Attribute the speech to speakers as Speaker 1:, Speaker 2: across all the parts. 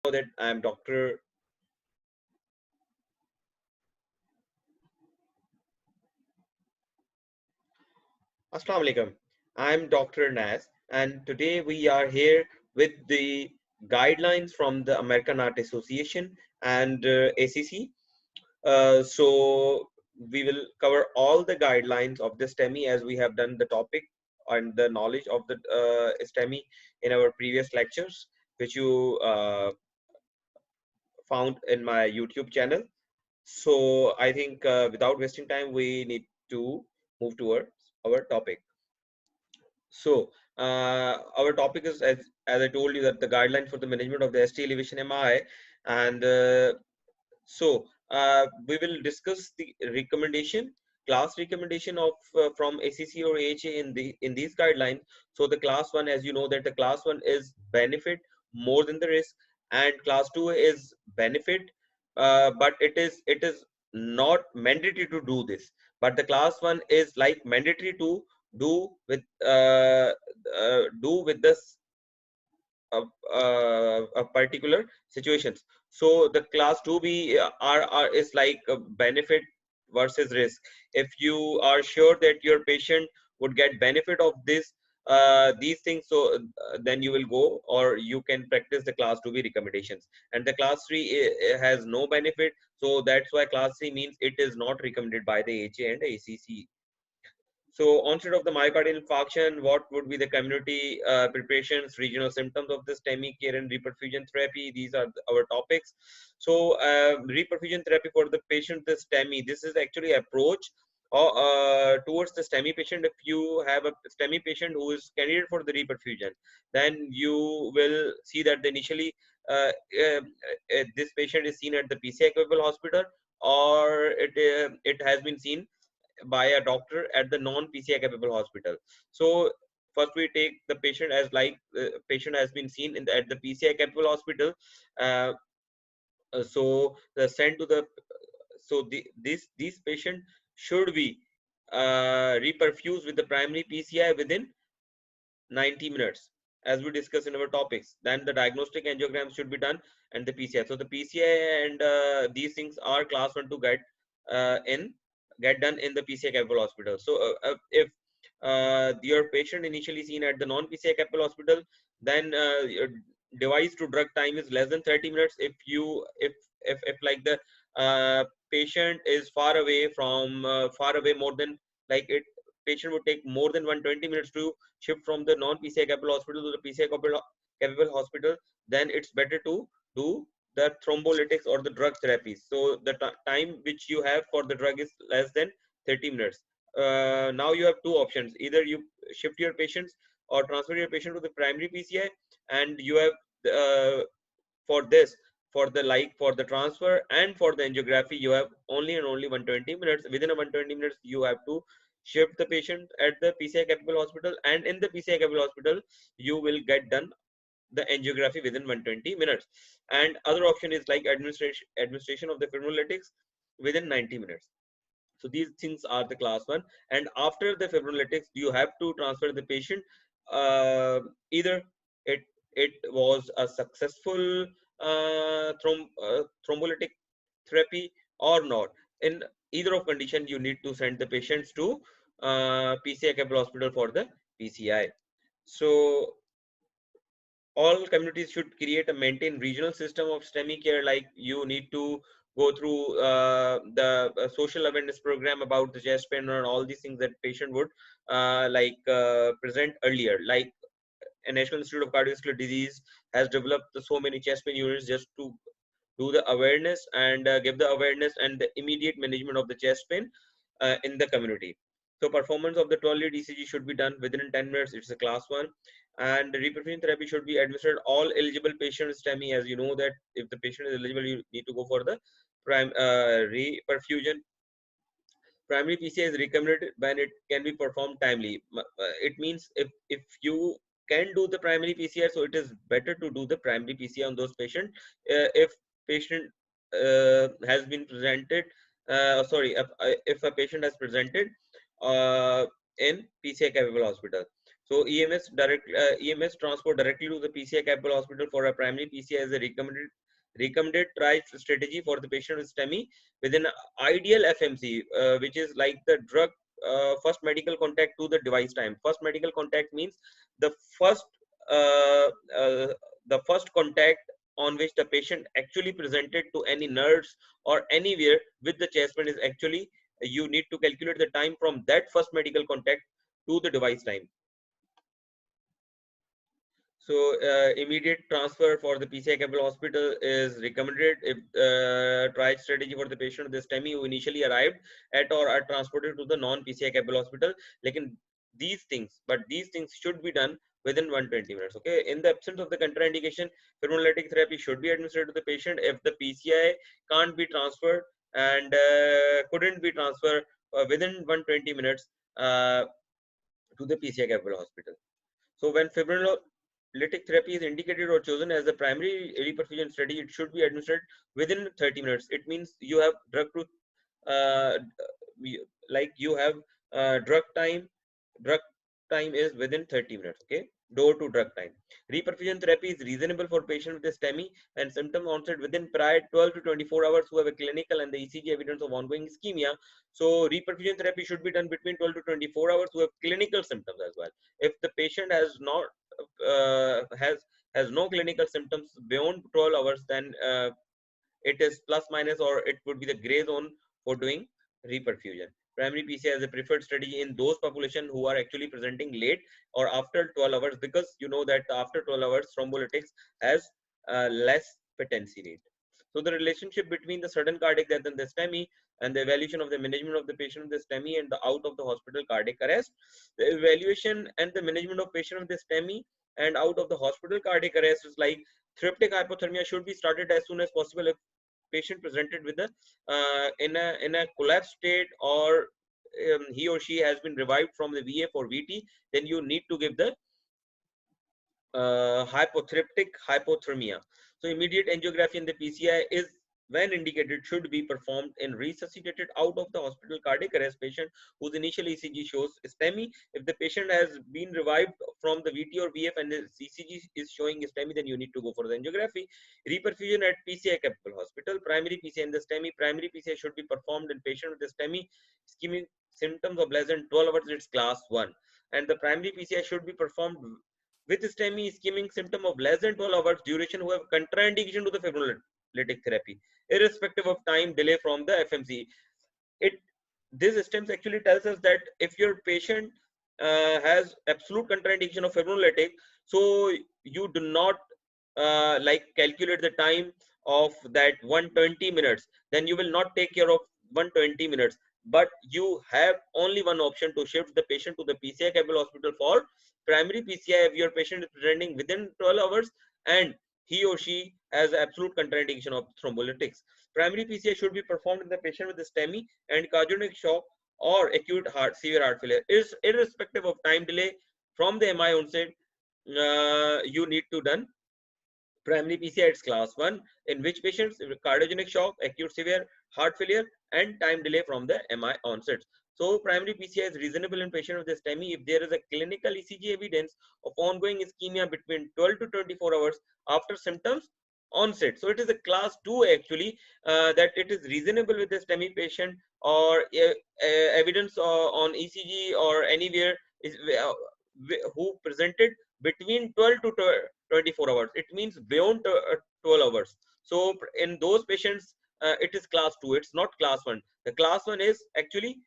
Speaker 1: That I am Dr. Assalamu alaikum. I am Dr. Nas, and today we are here with the guidelines from the American Heart Association and ACC. So we will cover all the guidelines of the STEMI as we have done the topic and the knowledge of the STEMI in our previous lectures, which you found in my YouTube channel. So I think without wasting time, we need to move towards our topic. So our topic is, as I told you, that the guidelines for the management of the ST elevation MI, and we will discuss the recommendation, class recommendation of from ACC or AHA in these guidelines. So the class one, as you know, that the class one is benefit more than the risk, and class two is benefit, but it is not mandatory to do this. But the class one is like mandatory to do with this particular situations. So the class 2B are is like a benefit versus risk. If you are sure that your patient would get benefit of this these things, so then you will go or you can practice the class 2B recommendations. And the class 3 has no benefit, so that's why class 3 means it is not recommended by the HA and ACC. So onset of the myocardial infarction, what would be the community preparations, regional symptoms of the STEMI care and reperfusion therapy? These are our topics. So reperfusion therapy for the patient, the STEMI, this is actually approach towards the STEMI patient. If you have a STEMI patient who is candidate for the reperfusion, then you will see that initially this patient is seen at the PCI-Capable hospital, or it has been seen by a doctor at the non-PCI-Capable hospital. So first we take the patient as like the patient has been seen at the PCI-Capable hospital. Uh, so the sent to the these patient should be reperfused with the primary PCI within 90 minutes, as we discussed in our topics. Then the diagnostic angiogram should be done and the PCI. So the PCI and these things are class 1 to in get done in the PCI capable hospital. So if your patient initially seen at the non-PCI capable hospital, then your device to drug time is less than 30 minutes. If like the patient is far away from far away more than like it patient would take more than 120 minutes to shift from the non-PCI capable hospital to the PCI capable hospital, then it's better to do the thrombolytics or the drug therapies. So the time which you have for the drug is less than 30 minutes. Now you have two options: either you shift your patients or transfer your patient to the primary PCI, and you have for this, for the for the transfer and for the angiography, you have only and only 120 minutes. Within a 120 minutes, you have to shift the patient at the PCI capable hospital, and in the PCI capable hospital, you will get done the angiography within 120 minutes. And other option is like administration of the fibrinolytics within 90 minutes. So these things are the class 1. And after the fibrinolytics, you have to transfer the patient. Either it was a successful thrombolytic therapy or not. In either of condition, you need to send the patients to PCI capable hospital for the PCI. So all communities should create a maintain regional system of STEMI care. Like you need to go through the social awareness program about the chest pain and all these things that patient would present earlier. Like a National Institute of Cardiovascular Disease has developed so many chest pain units just to do the awareness and give the awareness and the immediate management of the chest pain in the community. So performance of the 12-lead ECG should be done within 10 minutes. It's a class 1. And reperfusion therapy should be administered all eligible patients STEMI. As you know that if the patient is eligible, you need to go for the reperfusion. Primary PCI is recommended when it can be performed timely. It means if you can do the primary PCI, so it is better to do the primary PCI on those patients. If patient has been presented, if a patient has presented in PCI capable hospital. So EMS transport directly to the PCI-capable hospital for a primary PCI is a recommended triage strategy for the patient with STEMI within ideal FMC, which is like the drug first medical contact to the device time. First medical contact means the first uh, uh, the first contact on which the patient actually presented to any nurse or anywhere with the chest pain is actually, you need to calculate the time from that first medical contact to the device time. So immediate transfer for the PCI-capable hospital is recommended if triage strategy for the patient with STEMI who initially arrived at or are transported to the non-PCI-capable hospital. Like these things should be done within 120 minutes. Okay. In the absence of the contraindication, fibrinolytic therapy should be administered to the patient if the PCI can't be transferred and couldn't be transferred within 120 minutes to the PCI-capable hospital. So when fibrinolytic therapy is indicated or chosen as the primary reperfusion strategy, it should be administered within 30 minutes. It means you have drug to uh, like you have drug time. Drug time is within 30 minutes. Okay, door to drug time. Reperfusion therapy is reasonable for patients with STEMI and symptom onset within prior 12 to 24 hours who have a clinical and the ECG evidence of ongoing ischemia. So reperfusion therapy should be done between 12 to 24 hours who have clinical symptoms as well. If the patient has not has no clinical symptoms beyond 12 hours, then it is plus minus, or it would be the gray zone for doing reperfusion. Primary PCI is a preferred strategy in those population who are actually presenting late or after 12 hours, because you know that after 12 hours thrombolytics has less patency rate. So the relationship between the sudden cardiac death and the STEMI and the evaluation of the management of the patient with the STEMI and the out of the hospital cardiac arrest. The evaluation and the management of patient with the STEMI and out of the hospital cardiac arrest is like thrombotic hypothermia should be started as soon as possible if patient presented with a in a collapsed state, or he or she has been revived from the VF or VT, then you need to give the hypothriptic hypothermia. So immediate angiography in the PCI is, when indicated, should be performed in resuscitated out of the hospital cardiac arrest patient whose initial ECG shows STEMI. If the patient has been revived from the VT or VF and the ECG is showing STEMI, then you need to go for the angiography. Reperfusion at PCI capable hospital. Primary PCI in the STEMI. Primary PCI should be performed in patient with the STEMI ischemic symptoms of less than 12 hours. It's class 1. And the primary PCI should be performed with STEMI ischemic symptom of less than 12 hours duration who have contraindication to the fibrinolytic therapy, irrespective of time delay from the FMC. This stems actually tells us that if your patient has absolute contraindication of fibrinolytic, so you do not like calculate the time of that 120 minutes, then you will not take care of 120 minutes, but you have only one option to shift the patient to the PCI capable hospital for primary PCI if your patient is presenting within 12 hours and he or she has absolute contraindication of thrombolytics. Primary PCI should be performed in the patient with STEMI and cardiogenic shock or acute severe heart failure. Is irrespective of time delay from the MI onset, you need to done primary PCI. It's class 1, in which patients with cardiogenic shock, acute severe heart failure, and time delay from the MI onset. So primary PCI is reasonable in patient with STEMI if there is a clinical ECG evidence of ongoing ischemia between 12 to 24 hours after symptoms onset. So it is a class 2 actually, that it is reasonable with the STEMI patient, or evidence on ECG or anywhere is who presented between 12 to 24 hours. It means beyond 12 hours. So in those patients, it is class 2. It's not class 1. The class 1 is actually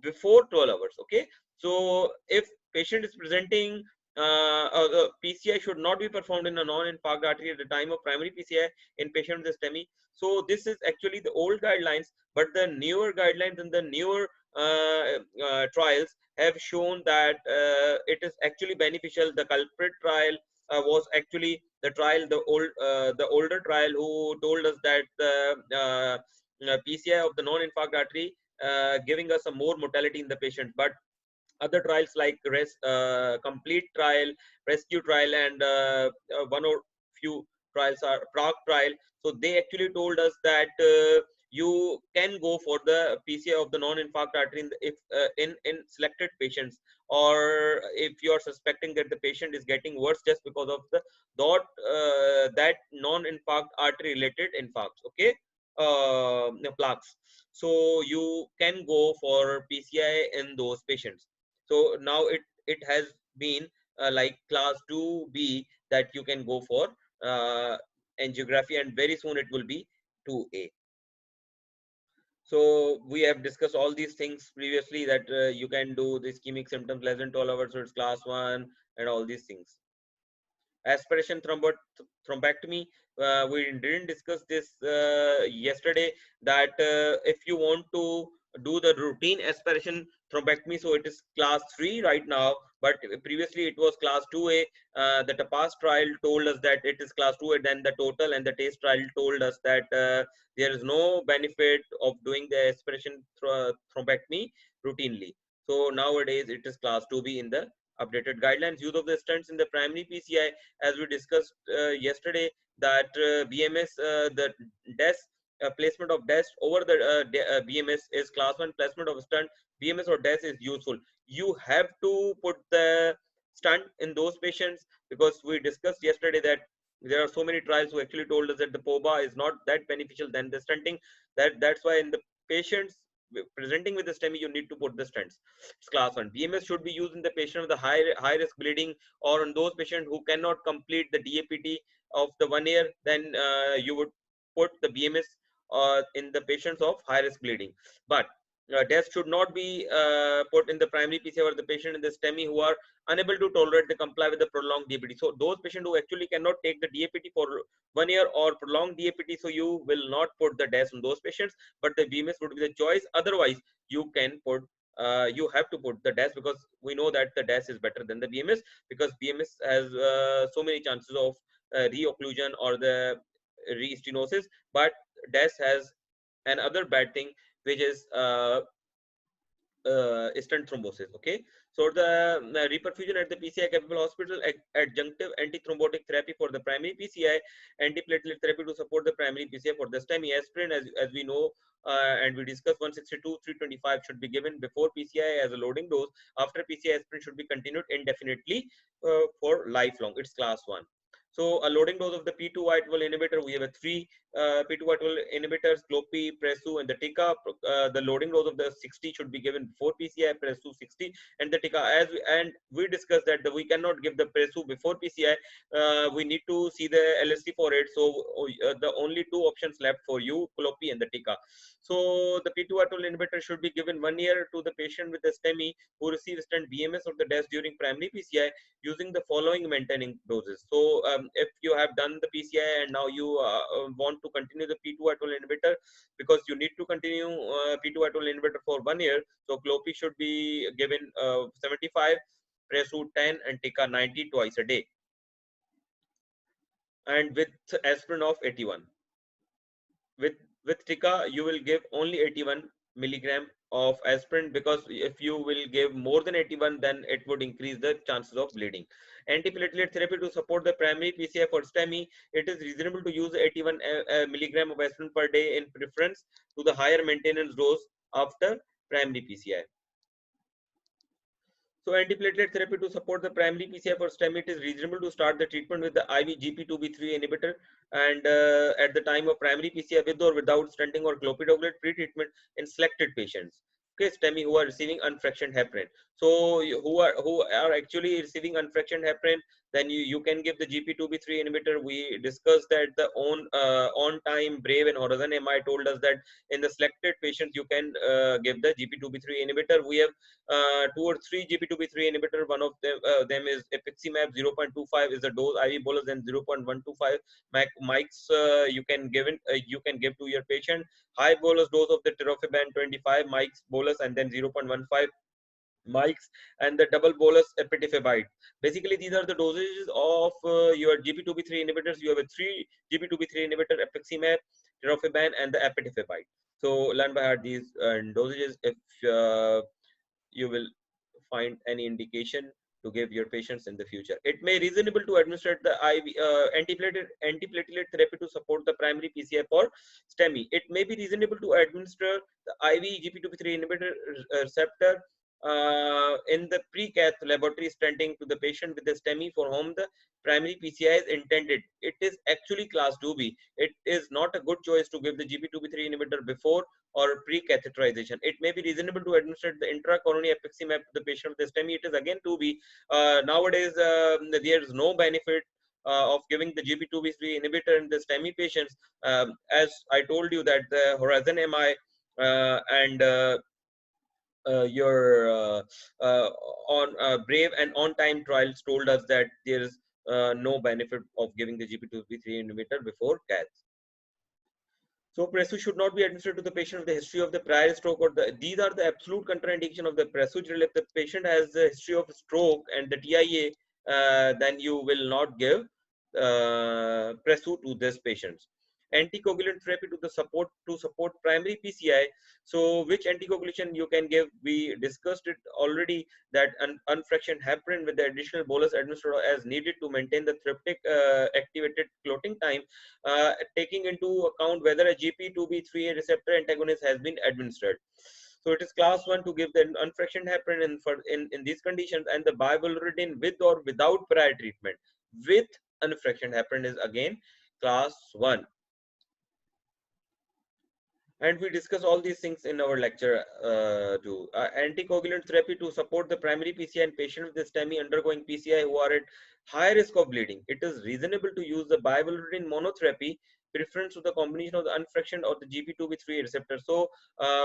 Speaker 1: before 12 hours. Okay. So if patient is presenting, the PCI should not be performed in a non-infarct artery at the time of primary PCI in patient with STEMI. So this is actually the old guidelines, but the newer guidelines and the newer trials have shown that it is actually beneficial. The culprit trial was actually the trial, the older trial, who told us that the PCI of the non-infarct artery giving us a more mortality in the patient. But other trials like complete trial, rescue trial, and one or few trials are Prague trial. So they actually told us that you can go for the PCI of the non-infarct artery in the, if in selected patients, or if you are suspecting that the patient is getting worse just because of the that non-infarct artery related infarcts, okay, plaques. So you can go for PCI in those patients. So now it has been like class 2B, that you can go for angiography, and very soon it will be 2A. So we have discussed all these things previously, that you can do the ischemic symptoms less than 12 hours, so it's class 1 and all these things. Aspiration thrombectomy, we didn't discuss this yesterday, that if you want to do the routine aspiration thrombectomy, so it is class 3 right now, but previously it was class 2A. The TAPAS trial told us that it is class 2A, then the total and the taste trial told us that there is no benefit of doing the aspiration thrombectomy routinely. So nowadays it is class 2B in the updated guidelines. Use of the stents in the primary PCI, as we discussed yesterday, that BMS, the DES, placement of DES over the BMS is class 1. Placement of stunt, BMS or DES, is useful. You have to put the stunt in those patients, because we discussed yesterday that there are so many trials who actually told us that the POBA is not that beneficial than the stunting. That's why in the patients presenting with the STEMI, you need to put the stents. It's class 1. BMS should be used in the patient with the high risk bleeding, or on those patients who cannot complete the DAPT of the 1 year. Then you would put the BMS in the patients of high risk bleeding. But death should not be put in the primary PCI or the patient in the STEMI who are unable to tolerate the comply with the prolonged DAPT. So those patients who actually cannot take the DAPT for 1 year or prolonged DAPT, so you will not put the DAS on those patients, but the BMS would be the choice. Otherwise, you can put you have to put the DAS, because we know that the DAS is better than the BMS, because BMS has so many chances of reocclusion or the re-stenosis, but DAS has another bad thing, which is stent thrombosis. Okay, so the reperfusion at the PCI capable hospital, adjunctive antithrombotic therapy for the primary PCI, antiplatelet therapy to support the primary PCI for the STEMI. Aspirin, as we know, and we discussed, 162 325 should be given before PCI as a loading dose. After PCI, aspirin should be continued indefinitely for lifelong. It's class 1. So a loading dose of the P2Y12 inhibitor, we have a 3 P2Y12 inhibitors, Clopi, Presu, and the Tika. The loading dose of the 60 should be given before PCI, Presu 60, and the Tika. And we discussed that we cannot give the Presu before PCI. We need to see the LSD for it. So the only two options left for you, Clopi and the Tika. So the P2Y12 inhibitor should be given 1 year to the patient with a STEMI who receives stent BMS or the DES during primary PCI, using the following maintaining doses. So if you have done the PCI and now you want to continue the P2Y12 inhibitor, because you need to continue P2Y12 inhibitor for 1 year, so Clopi should be given 75, Presu 10, and Tika 90 twice a day, and with aspirin of 81. With Tika, you will give only 81 milligram of aspirin, because if you will give more than 81, then it would increase the chances of bleeding. Antiplatelet therapy to support the primary PCI for STEMI, it is reasonable to use 81 milligram of aspirin per day in preference to the higher maintenance dose after primary PCI. So antiplatelet therapy to support the primary PCI for STEMI, it is reasonable to start the treatment with the IV GP2B3 inhibitor, and at the time of primary PCI with or without stenting or clopidogrel pre-treatment in selected patients. Okay, STEMI who are receiving unfractioned heparin. So who are actually receiving unfractioned heparin, then you can give the GP2B3 inhibitor. We discussed that the on time, Brave, and Horizon MI told us that in the selected patients you can give the GP2B3 inhibitor. We have 2 or 3 GP2B3 inhibitor. One of them is Epiximab 0.25 is the dose IV bolus, and 0.125 mics you can give to your patient. High bolus dose of the tirofiban 25 mics bolus, and then 0.15 mics, and the double bolus epitephabide. Basically, these are the dosages of your GP2B3 inhibitors. You have a 3 GP2B3 inhibitor, Epiximab, tirofiban, and the epitephabide. So learn by heart these dosages if you will find any indication to give your patients in the future. It may be reasonable to administer the IV antiplatelet therapy to support the primary PCI for STEMI. It may be reasonable to administer the IV GP2B3 inhibitor receptor in the pre-cath laboratory stenting to the patient with the STEMI for whom the primary PCI is intended. It is actually class 2B. It is not a good choice to give the GP2B3 inhibitor before or pre-catheterization. It may be reasonable to administer the intracoronary apiximab to the patient with the STEMI. It is again 2B. Nowadays, there is no benefit of giving the GP2B3 inhibitor in the STEMI patients. As I told you that the Horizon MI and your on Brave and on time trials told us that there is no benefit of giving the GP2B3 inhibitor before cath. So Presu should not be administered to the patient with the history of the prior stroke, or these are the absolute contraindication of the Presu. If the patient has a history of stroke and the TIA, then you will not give Presu to this patients. Anticoagulant therapy to support primary PCI. So which anticoagulation you can give? We discussed it already, that unfractioned heparin with the additional bolus administered as needed to maintain the therapeutic activated clotting time, taking into account whether a GP2B3A receptor antagonist has been administered. So it is class 1 to give the unfractioned heparin in these conditions, and the bivalirudin with or without prior treatment. With unfractioned heparin is again class 1. And we discuss all these things in our lecture too. Anticoagulant therapy to support the primary PCI in patients with STEMI undergoing PCI who are at high risk of bleeding. It is reasonable to use the bivalirudin monotherapy, preference to the combination of the unfractioned or the GP2B3 receptor. So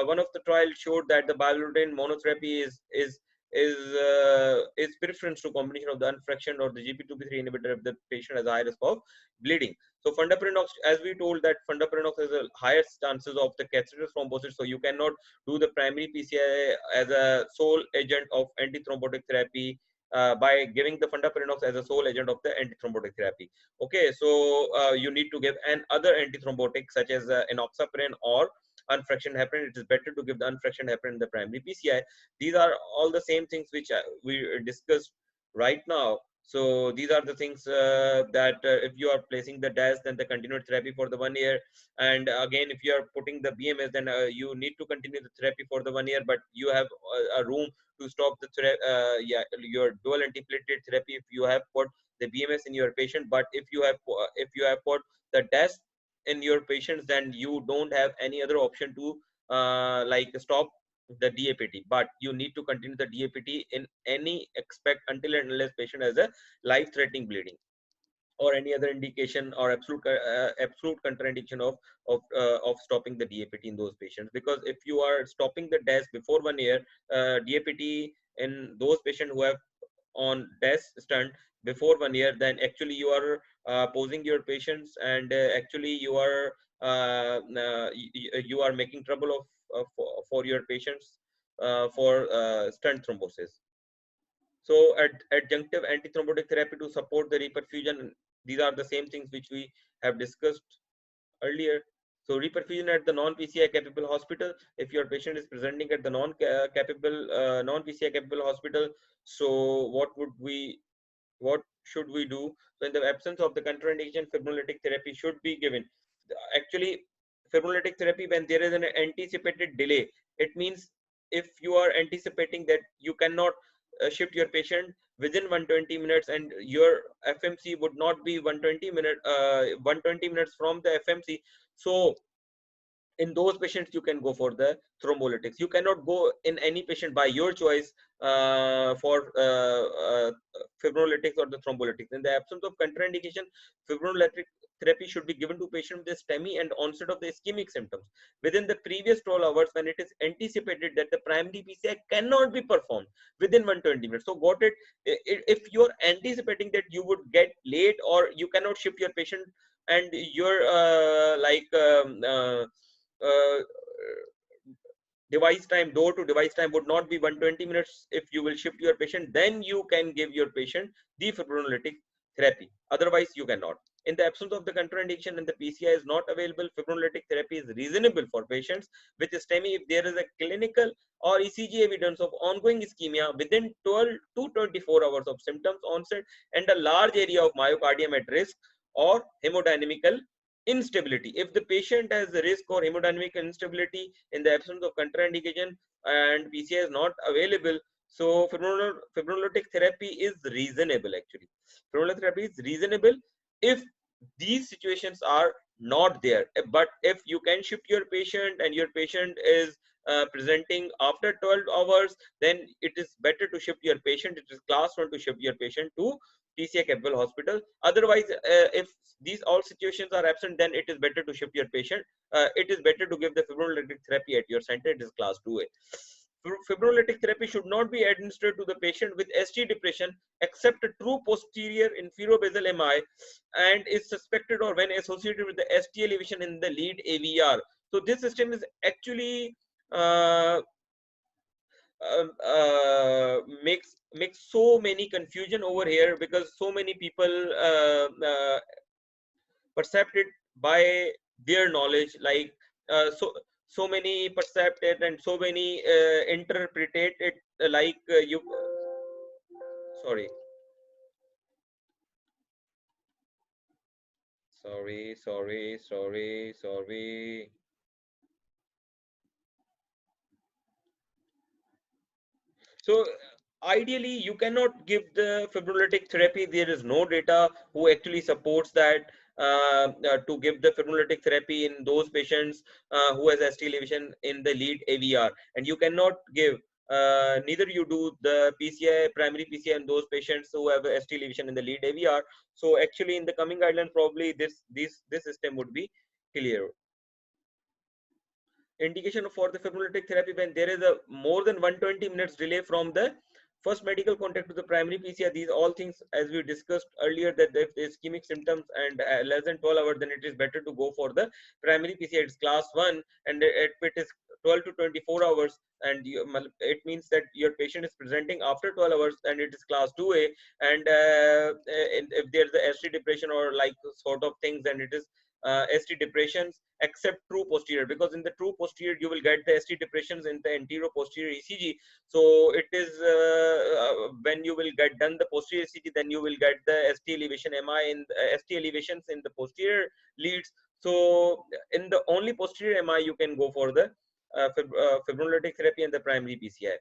Speaker 1: one of the trials showed that the bivalirudin monotherapy is preference to combination of the unfractioned or the GP2B3 inhibitor if the patient has high risk of bleeding. So fondaparinux, as we told that fondaparinux has a higher chances of the catheter thrombosis. So you cannot do the primary PCI as a sole agent of antithrombotic therapy by giving the fondaparinux as a sole agent of the antithrombotic therapy. Okay, so you need to give an other antithrombotic such as enoxaparin or unfractioned heparin. It is better to give the unfractioned heparin in the primary PCI. These are all the same things which we discussed right now. So these are the things that if you are placing the DAS, then the continued therapy for the 1 year. And again, if you are putting the BMS, then you need to continue the therapy for the 1 year, but you have a room to stop the your dual antiplatelet therapy if you have put the BMS in your patient. But if you have put the DAS in your patients, then you don't have any other option to like stop the DAPT, but you need to continue the DAPT in any aspect until and unless patient has a life-threatening bleeding or any other indication or absolute contraindication of stopping the DAPT in those patients. Because if you are stopping the DAS before 1 year, DAPT in those patients who have on DAS stunt before 1 year, then actually you are posing your patients, and actually you are making trouble for your patients for stunt thrombosis. So adjunctive antithrombotic therapy to support the reperfusion. These are the same things which we have discussed earlier. So reperfusion at the non-PCI capable hospital. If your patient is presenting at the non-PCI capable hospital, so what should we do? So in the absence of the contraindication, fibrinolytic therapy should be given. Actually, fibrinolytic therapy, when there is an anticipated delay, it means if you are anticipating that you cannot shift your patient within 120 minutes, and your FMC would not be 120 minutes from the FMC. So in those patients you can go for the thrombolytics. You cannot go in any patient by your choice for fibrinolytics or the thrombolytics. In the absence of contraindication, fibrinolytic therapy should be given to patient with STEMI and onset of the ischemic symptoms within the previous 12 hours when it is anticipated that the primary PCI cannot be performed within 120 minutes. So got it? If you are anticipating that you would get late or you cannot shift your patient, and your uh, device time, door to device time would not be 120 minutes if you will shift your patient, then you can give your patient the fibrinolytic therapy. Otherwise you cannot. In the absence of the contraindication and the PCI is not available, fibrinolytic therapy is reasonable for patients with STEMI if there is a clinical or ECG evidence of ongoing ischemia within 12 to 24 hours of symptoms onset and a large area of myocardium at risk or hemodynamical instability. If the patient has the risk or hemodynamic instability in the absence of contraindication and PCI is not available, so fibrinolytic therapy is reasonable actually. Fibrinolytic therapy is reasonable if these situations are not there. But if you can shift your patient and your patient is presenting after 12 hours, then it is better to shift your patient. It is class 1 to shift your patient to PCI capable hospital. Otherwise, if these all situations are absent, then it is better to shift your patient. It is better to give the fibrinolytic therapy at your center. It is class 2A. Fibrinolytic therapy should not be administered to the patient with ST depression except a true posterior inferobasal MI and is suspected or when associated with the ST elevation in the lead AVR. So this system is actually uh, makes so many confusion over here because so many people perceived it by their knowledge, like so many perceived it and so many interpreted it like you sorry sorry. So ideally, you cannot give the fibrinolytic therapy. There is no data who actually supports that to give the fibrinolytic therapy in those patients who has ST elevation in the lead AVR. And you cannot give, neither you do the PCI, primary PCI in those patients who have ST elevation in the lead AVR. So actually in the coming guidelines, probably this system would be clear. Indication for the fibrinolytic therapy when there is a more than 120 minutes delay from the first medical contact to the primary PCI. These all things, as we discussed earlier, that if the ischemic symptoms and less than 12 hours, then it is better to go for the primary PCI. It's class 1, and if it is 12 to 24 hours, and it means that your patient is presenting after 12 hours, and it is class 2A. And if there's a ST depression or like sort of things, then it is ST depressions except true posterior, because in the true posterior you will get the ST depressions in the anterior posterior ECG. So it is when you will get done the posterior ECG, then you will get the ST elevation MI in ST elevations in the posterior leads. So in the only posterior MI you can go for the fibrinolytic therapy and the primary PCI.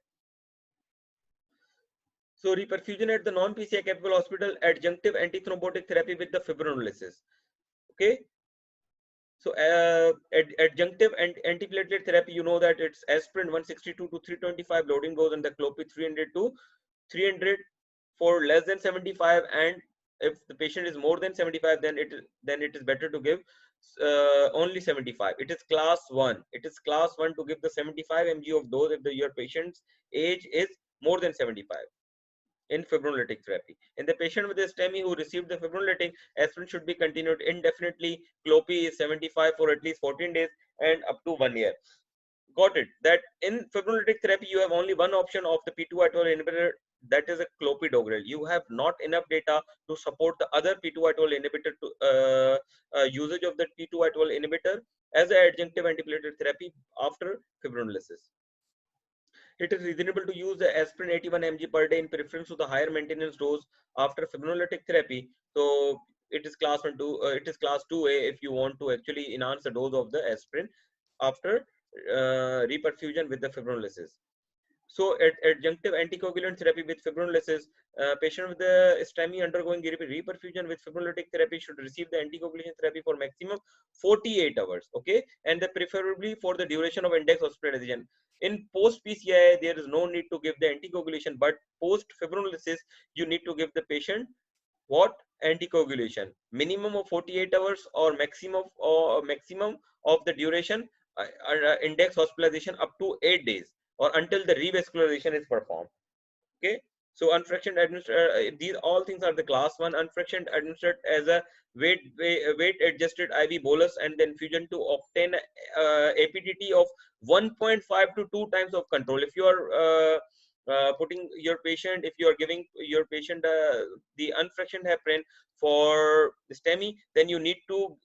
Speaker 1: So reperfusion at the non-PCI capable hospital, adjunctive antithrombotic therapy with the fibrinolysis. Okay. So adjunctive and antiplatelet therapy, you know that it's aspirin 162 to 325 loading dose and the clopid 300 to 300 for less than 75, and if the patient is more than 75, then it is better to give only 75. It is class 1. It is class 1 to give the 75 mg of dose if your patient's age is more than 75 in fibrinolytic therapy. In the patient with a STEMI who received the fibrinolytic, aspirin should be continued indefinitely. Clopi is 75 for at least 14 days and up to 1 year. Got it. That in fibrinolytic therapy, you have only one option of the P2Y12 inhibitor, that is a clopidogrel. You have not enough data to support the other P2Y12 inhibitor to usage of the P2Y12 inhibitor as an adjunctive antiplatelet therapy after fibrinolysis. It is reasonable to use the aspirin 81 mg per day in preference to the higher maintenance dose after fibrinolytic therapy. So it is class 1 to it is class 2A if you want to actually enhance the dose of the aspirin after reperfusion with the fibrinolysis. So adjunctive anticoagulant therapy with fibrinolysis, patient with the STEMI undergoing reperfusion with fibrinolytic therapy should receive the anticoagulation therapy for maximum 48 hours. Okay, and preferably for the duration of index hospitalization. In post PCI, there is no need to give the anticoagulation, but post fibrinolysis, you need to give the patient what anticoagulation, minimum of 48 hours or maximum of the duration index hospitalization up to 8 days or until the revascularization is performed. Okay, so unfractioned administered, these all things are the class 1. Unfractioned administered as a weight adjusted IV bolus and then infusion to obtain APTT of 1.5 to 2 times of control. If you are putting your patient, if you are giving your patient the unfractioned heparin for STEMI, then you need to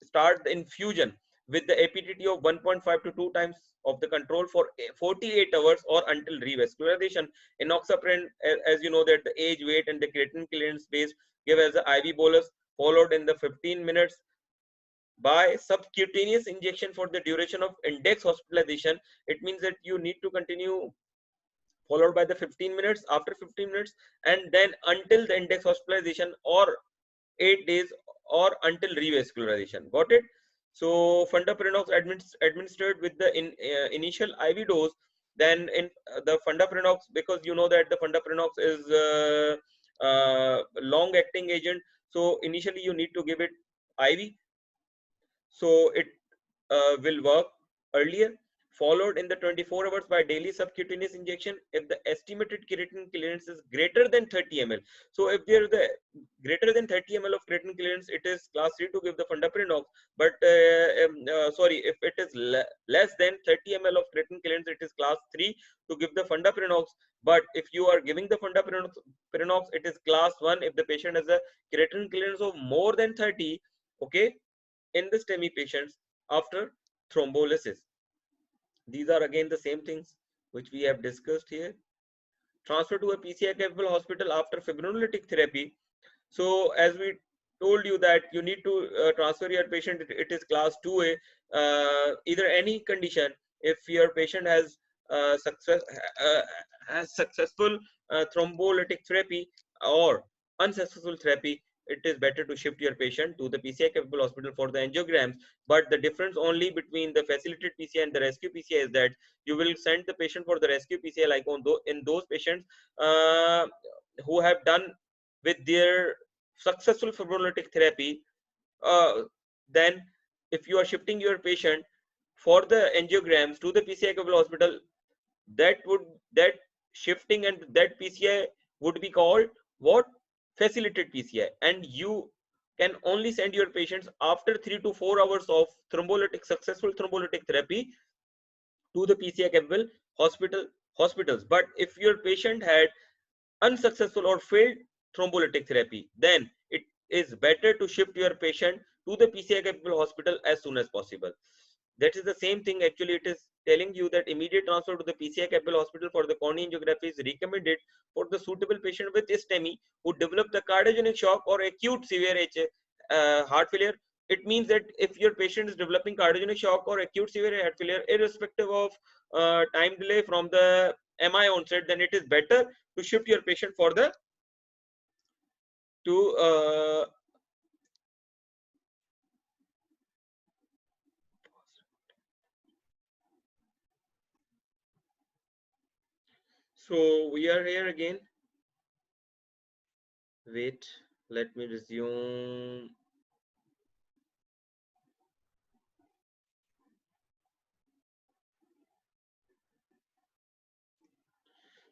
Speaker 1: start the infusion with the APTT of 1.5 to 2 times of the control for 48 hours or until revascularization. Enoxaparin, as you know, that the age, weight, and the creatinine clearance based, give as the IV bolus, followed in the 15 minutes by subcutaneous injection for the duration of index hospitalization. It means that you need to continue, followed by the 15 minutes, after 15 minutes, and then until the index hospitalization, or 8 days, or until revascularization. Got it? So fondaparinux administered with the initial IV dose. Then in the fondaparinux, because you know that the fondaparinux is long acting agent, so initially you need to give it IV, so it will work earlier, followed in the 24 hours by daily subcutaneous injection if the estimated creatinine clearance is greater than 30 ml. So if there is the greater than 30 ml of creatinine clearance, it is class 3 to give the fondaparinux. But sorry, if it is less than 30 ml of creatinine clearance, it is class 3 to give the fondaparinux. But if you are giving the fondaparinux, it is class 1 if the patient has a creatinine clearance of more than 30, okay, in the STEMI patients after thrombolysis. These are again the same things which we have discussed here. Transfer to a PCI capable hospital after fibrinolytic therapy. So as we told you that you need to transfer your patient, it is class 2A, either any condition. If your patient has uh, successful thrombolytic therapy or unsuccessful therapy, it is better to shift your patient to the PCI capable hospital for the angiograms. But the difference only between the facilitated PCI and the rescue PCI is that you will send the patient for the rescue PCI like in those patients who have done with their successful fibrinolytic therapy. Then if you are shifting your patient for the angiograms to the PCI capable hospital, that shifting and that PCI would be called what? Facilitated PCI. And you can only send your patients after 3 to 4 hours of successful thrombolytic therapy to the PCI capable hospitals. But if your patient had unsuccessful or failed thrombolytic therapy, then it is better to shift your patient to the PCI capable hospital as soon as possible. That is the same thing. Actually, it is telling you that immediate transfer to the PCI capable hospital for the coronary angiography is recommended for the suitable patient with STEMI who develop the cardiogenic shock or acute severe heart failure. It means that if your patient is developing cardiogenic shock or acute severe heart failure, irrespective of time delay from the MI onset, then it is better to shift your patient for the to so we are here again. Wait, let me resume.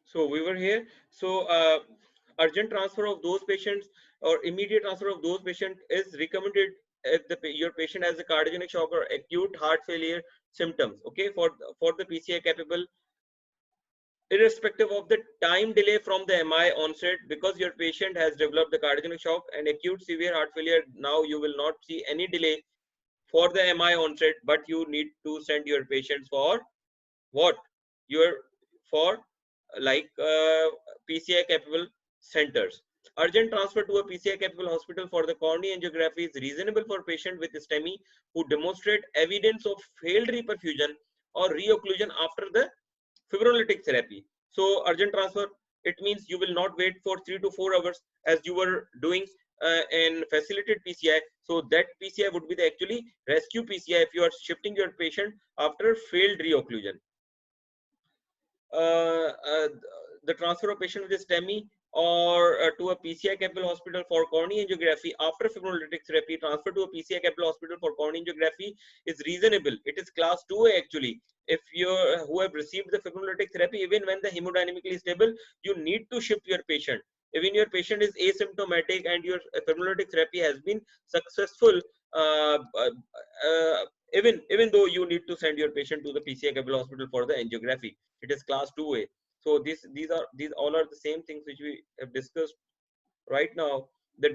Speaker 1: So we were here. So urgent transfer of those patients or immediate transfer of those patients is recommended if your patient has a cardiogenic shock or acute heart failure symptoms. Okay, for the PCI capable, irrespective of the time delay from the MI onset, because your patient has developed the cardiogenic shock and acute severe heart failure. Now you will not see any delay for the MI onset, but you need to send your patients for what? Your for like PCI capable centers. Urgent transfer to a PCI capable hospital for the coronary angiography is reasonable for patient with STEMI who demonstrate evidence of failed reperfusion or reocclusion after the fibrinolytic therapy. So urgent transfer, it means you will not wait for 3 to 4 hours as you were doing in facilitated PCI. So that PCI would be the actually rescue PCI if you are shifting your patient after failed reocclusion. Uh, uh, the transfer of patient with STEMI or to a PCI capable hospital for coronary angiography after fibrinolytic therapy, transfer to a PCI capable hospital for coronary angiography is reasonable. It is class 2A actually. If you who have received the fibrinolytic therapy, even when the hemodynamically stable, you need to shift your patient. Even your patient is asymptomatic and your fibrinolytic therapy has been successful, uh, uh, uh, even though you need to send your patient to the PCI capable hospital for the angiography, it is class 2A. So these all are the same things which we have discussed right now. The